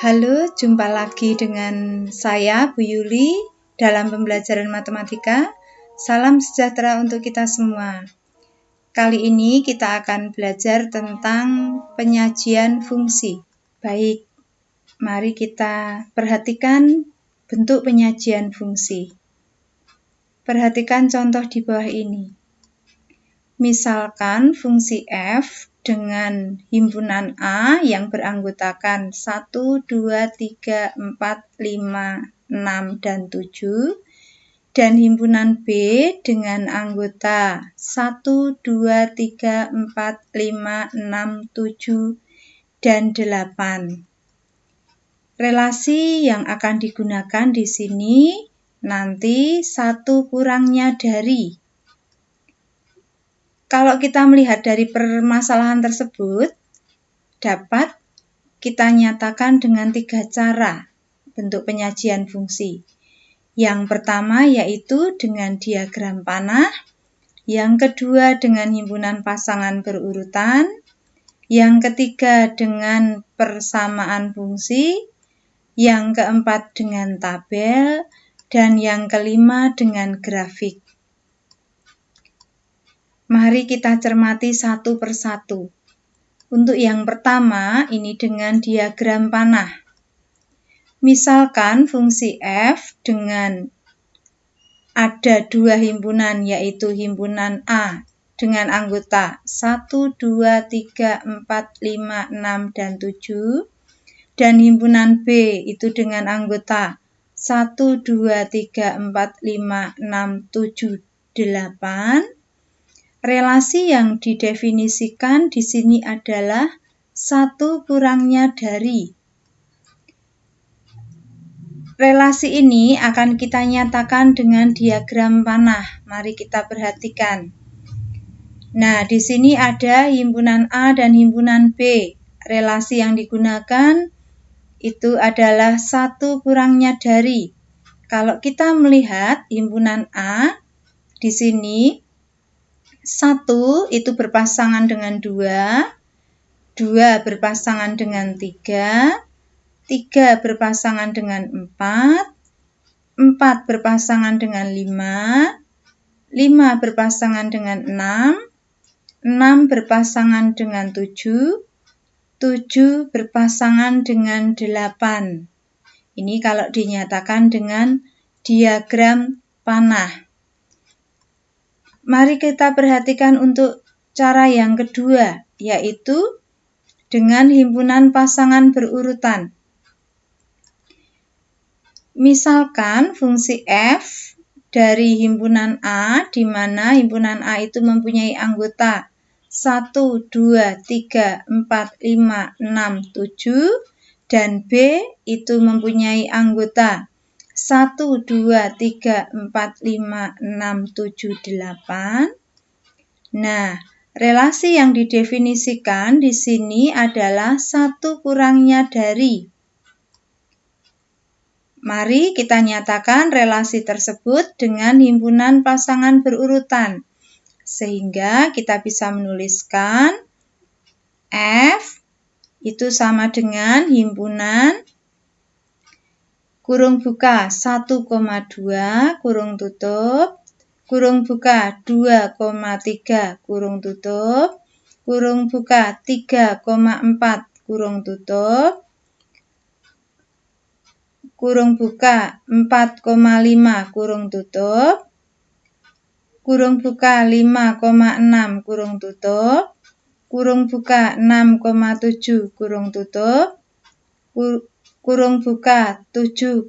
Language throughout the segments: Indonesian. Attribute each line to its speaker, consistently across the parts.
Speaker 1: Halo, jumpa lagi dengan saya, Bu Yuli, dalam pembelajaran matematika. Salam sejahtera untuk kita semua. Kali ini kita akan belajar tentang penyajian fungsi. Baik, mari kita perhatikan bentuk penyajian fungsi. Perhatikan contoh di bawah ini. Misalkan fungsi f dengan himpunan A yang beranggotakan 1, 2, 3, 4, 5, 6, dan 7, dan himpunan B dengan anggota 1, 2, 3, 4, 5, 6, 7, dan 8. Relasi yang akan digunakan di sini nanti 1 kurangnya dari. Kalau kita melihat dari permasalahan tersebut, dapat kita nyatakan dengan 3 cara bentuk penyajian fungsi. Yang pertama yaitu dengan diagram panah, yang kedua dengan himpunan pasangan berurutan, yang ketiga dengan persamaan fungsi, yang keempat dengan tabel, dan yang kelima dengan grafik. Mari kita cermati satu persatu. Untuk yang pertama, ini dengan diagram panah. Misalkan fungsi f dengan ada 2 himpunan, yaitu himpunan A dengan anggota 1, 2, 3, 4, 5, 6, dan 7, dan himpunan B itu dengan anggota 1, 2, 3, 4, 5, 6, 7, 8. Relasi yang didefinisikan di sini adalah 1 kurangnya dari. Relasi ini akan kita nyatakan dengan diagram panah. Mari kita perhatikan. Nah, di sini ada himpunan A dan himpunan B. Relasi yang digunakan itu adalah 1 kurangnya dari. Kalau kita melihat himpunan A, di sini 1 itu berpasangan dengan 2, 2 berpasangan dengan 3, 3 berpasangan dengan 4, 4 berpasangan dengan 5, 5 berpasangan dengan 6, 6 berpasangan dengan 7, 7 berpasangan dengan 8. Ini kalau dinyatakan dengan diagram panah. Mari kita perhatikan untuk cara yang kedua, yaitu dengan himpunan pasangan berurutan. Misalkan fungsi f dari himpunan A, di mana himpunan A itu mempunyai anggota 1, 2, 3, 4, 5, 6, 7, dan B itu mempunyai anggota 1, 2, 3, 4, 5, 6, 7, 8. Nah, relasi yang didefinisikan di sini adalah 1 kurangnya dari. Mari kita nyatakan relasi tersebut dengan himpunan pasangan berurutan. Sehingga kita bisa menuliskan F itu sama dengan himpunan kurung buka 1,2 kurung tutup, kurung buka 2,3 kurung tutup, kurung buka 3,4 kurung tutup, kurung buka 4,5 kurung tutup, kurung buka 5,6 kurung tutup, kurung buka 6,7 kurung tutup, kurung buka 7,8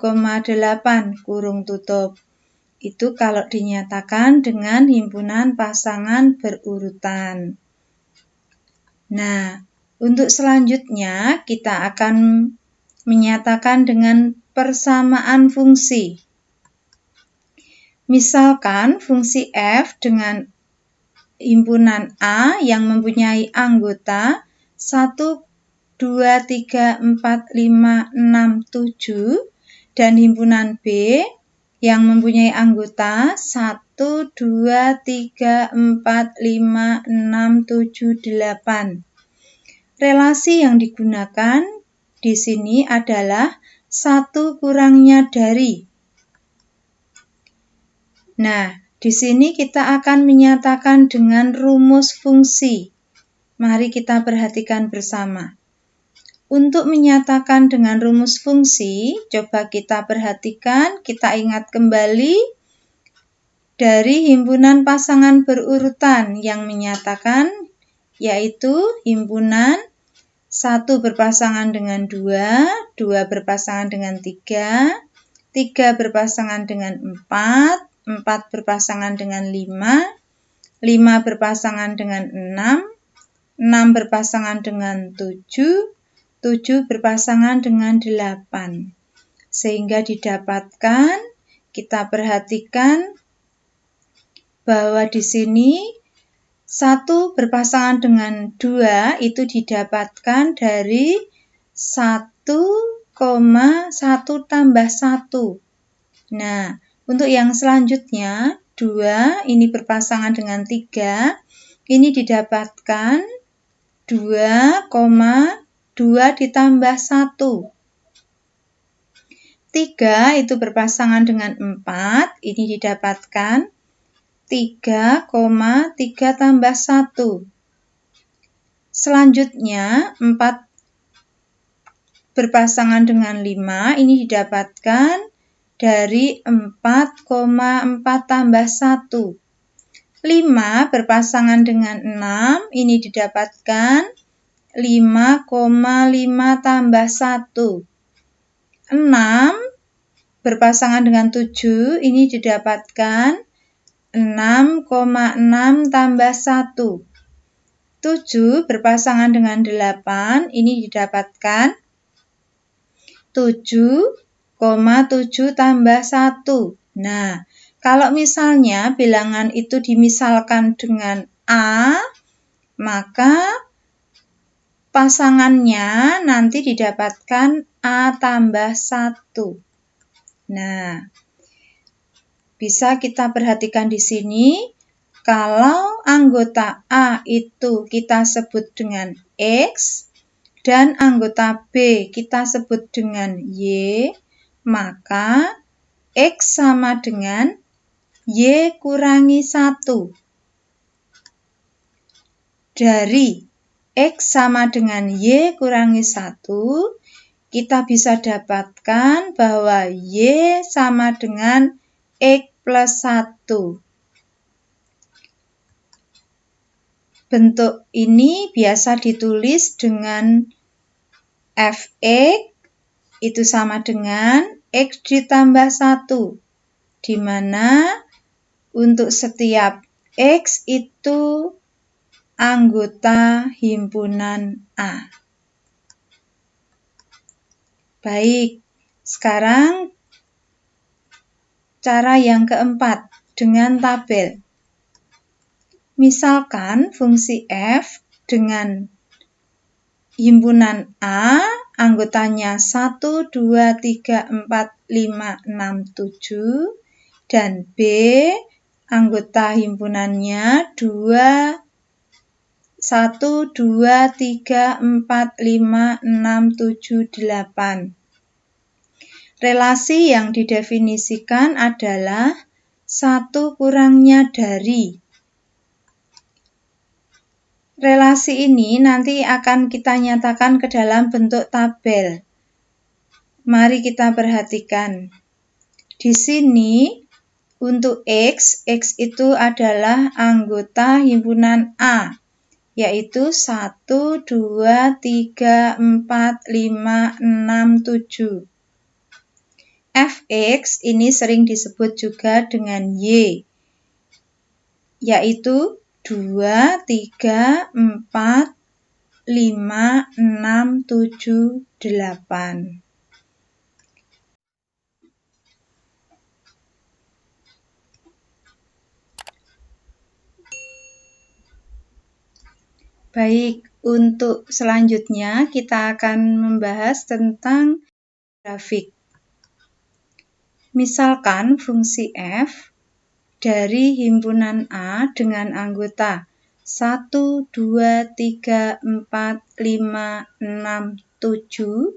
Speaker 1: kurung tutup. Itu kalau dinyatakan dengan himpunan pasangan berurutan. Nah, untuk selanjutnya kita akan menyatakan dengan persamaan fungsi. Misalkan fungsi f dengan himpunan A yang mempunyai anggota 1, 2, 3, 4, 5, 6, 7, dan himpunan B yang mempunyai anggota 1, 2, 3, 4, 5, 6, 7, 8. Relasi yang digunakan di sini adalah 1 kurangnya dari. Nah, di sini kita akan menyatakan dengan rumus fungsi. Mari kita perhatikan bersama. Untuk menyatakan dengan rumus fungsi, coba kita perhatikan, kita ingat kembali dari himpunan pasangan berurutan yang menyatakan, yaitu himpunan 1 berpasangan dengan 2, 2 berpasangan dengan 3, 3 berpasangan dengan 4, 4 berpasangan dengan 5, 5 berpasangan dengan 6, 6 berpasangan dengan 7, 7 berpasangan dengan 8. Sehingga didapatkan, kita perhatikan bahwa di sini 1 berpasangan dengan 2 itu didapatkan dari 1,1 tambah 1. Nah, untuk yang selanjutnya, 2 ini berpasangan dengan 3, ini didapatkan 2,2 ditambah 1. 3 itu berpasangan dengan 4, ini didapatkan 3,3 tambah 1. Selanjutnya, 4 berpasangan dengan 5, ini didapatkan dari 4,4 tambah 1. 5 berpasangan dengan 6, ini didapatkan 5,5 tambah 1. 6 berpasangan dengan 7, ini didapatkan 6,6 tambah 1. 7 berpasangan dengan 8, ini didapatkan 7,7 tambah 1. Nah, kalau misalnya bilangan itu dimisalkan dengan A, maka pasangannya nanti didapatkan A tambah 1. Nah, bisa kita perhatikan di sini, kalau anggota A itu kita sebut dengan X, dan anggota B kita sebut dengan Y, maka X sama dengan Y kurangi 1. Dari X sama dengan Y kurangi 1, kita bisa dapatkan bahwa Y sama dengan X plus 1. Bentuk ini biasa ditulis dengan Fx itu sama dengan X ditambah 1, di mana untuk setiap X itu anggota himpunan A. Baik, sekarang cara yang keempat dengan tabel. Misalkan fungsi F dengan himpunan A, anggotanya 1, 2, 3, 4, 5, 6, 7, dan B, anggota himpunannya 2, 1, 2, 3, 4, 5, 6, 7, 8. Relasi yang didefinisikan adalah 1 kurangnya dari. Relasi ini nanti akan kita nyatakan ke dalam bentuk tabel. Mari kita perhatikan. Di sini untuk X itu adalah anggota himpunan A, yaitu 1, 2, 3, 4, 5, 6, 7. Fx ini sering disebut juga dengan Y, yaitu 2, 3, 4, 5, 6, 7, 8. Baik, untuk selanjutnya kita akan membahas tentang grafik. Misalkan fungsi F dari himpunan A dengan anggota 1, 2, 3, 4, 5, 6, 7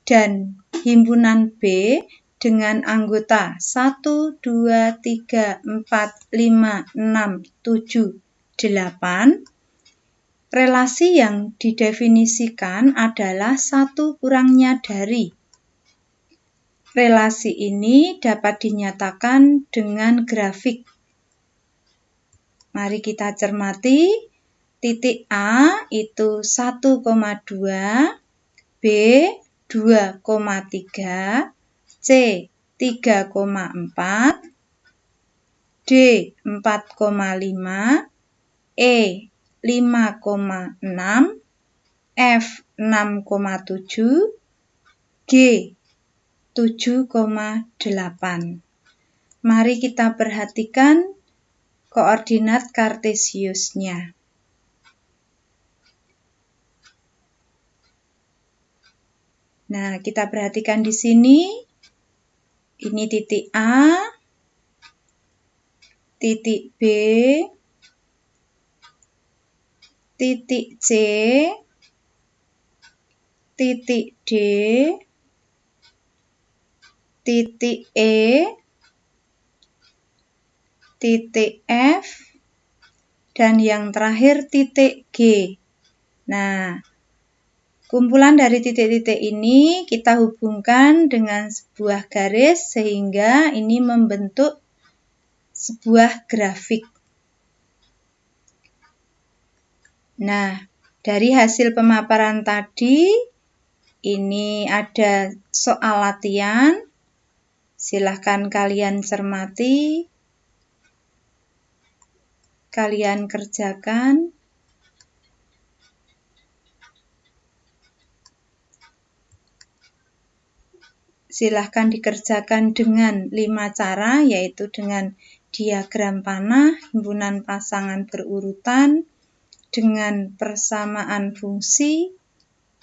Speaker 1: dan himpunan B dengan anggota 1, 2, 3, 4, 5, 6, 7, 8, relasi yang didefinisikan adalah 1 kurangnya dari. Relasi ini dapat dinyatakan dengan grafik. Mari kita cermati. Titik A itu 1,2, B 2,3, C 3,4, D 4,5, E 5,6, F 6,7, G 7,8. Mari kita perhatikan koordinat kartesiusnya. Nah, kita perhatikan di sini. Ini titik A, titik B, titik C, titik D, titik E, titik F, dan yang terakhir titik G. Nah, kumpulan dari titik-titik ini kita hubungkan dengan sebuah garis sehingga ini membentuk sebuah grafik. Nah, dari hasil pemaparan tadi, ini ada soal latihan. Silahkan kalian cermati, kalian kerjakan. Silahkan dikerjakan dengan 5 cara, yaitu dengan diagram panah, himpunan pasangan berurutan, dengan persamaan fungsi,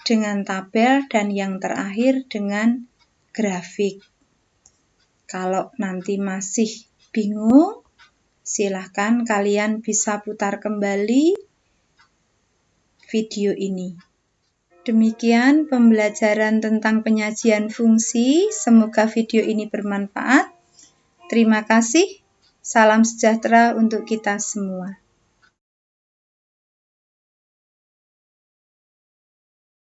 Speaker 1: dengan tabel, dan yang terakhir dengan grafik. Kalau nanti masih bingung, silahkan kalian bisa putar kembali video ini. Demikian pembelajaran tentang penyajian fungsi. Semoga video ini bermanfaat. Terima kasih. Salam sejahtera untuk kita semua.